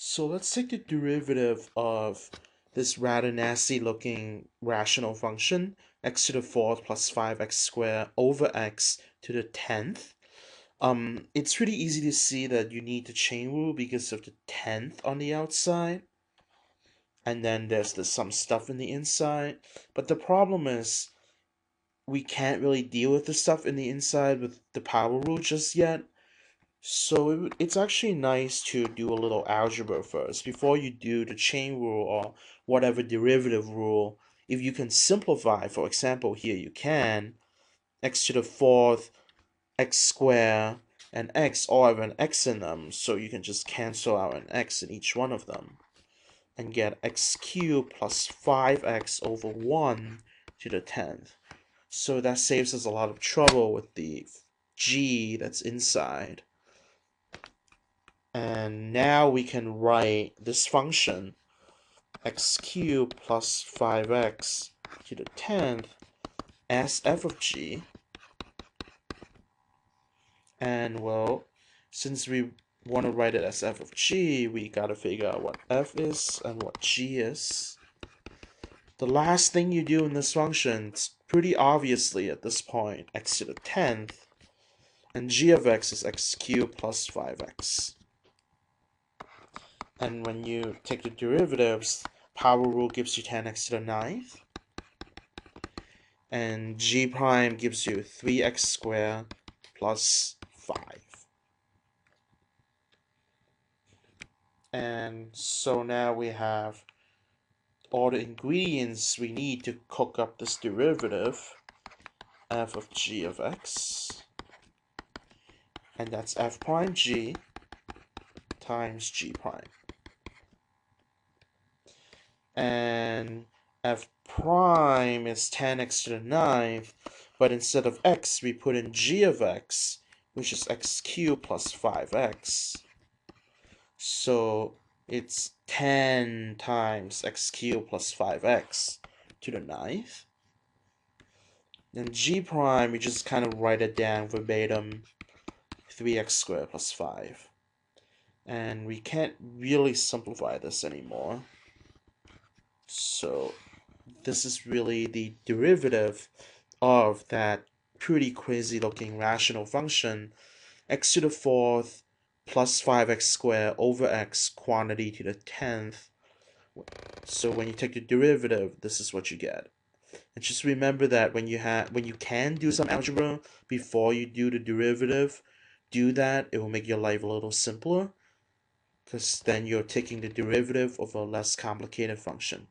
So let's take the derivative of this rather nasty looking rational function, x to the fourth plus 5x squared over x to the 10th. It's pretty easy to see that you need the chain rule because of the 10th on the outside. And then there's some stuff in the inside. But the problem is we can't really deal with the stuff in the inside with the power rule just yet. So it's actually nice to do a little algebra first before you do the chain rule or whatever derivative rule. If you can simplify, for example, here you can x to the fourth, x squared, and x all have an x in them, so you can just cancel out an x in each one of them and get x cubed plus 5x over 1 to the 10th. So that saves us a lot of trouble with the g that's inside. And now we can write this function x cubed plus 5x to the 10th as f of g. And well, since we want to write it as f of g, we gotta figure out what f is and what g is. The last thing you do in this function, it's pretty obviously at this point x to the 10th, and g of x is x cubed plus 5x. And when you take the derivatives, power rule gives you 10x to the 9th. And g prime gives you 3x squared plus 5. And so now we have all the ingredients we need to cook up this derivative, f of g of x. And that's f prime g times g prime. And f prime is 10x to the 9th, but instead of x, we put in g of x, which is x cubed plus 5x. So it's 10 times x cubed plus 5x to the 9th. And g prime, we just kind of write it down verbatim, 3x squared plus 5. And we can't really simplify this anymore. So this is really the derivative of that pretty crazy looking rational function, x to the fourth plus 5x squared over x quantity to the 10th. So when you take the derivative, this is what you get. And just remember that when you can do some algebra before you do the derivative, do that. It will make your life a little simpler, because then you're taking the derivative of a less complicated function.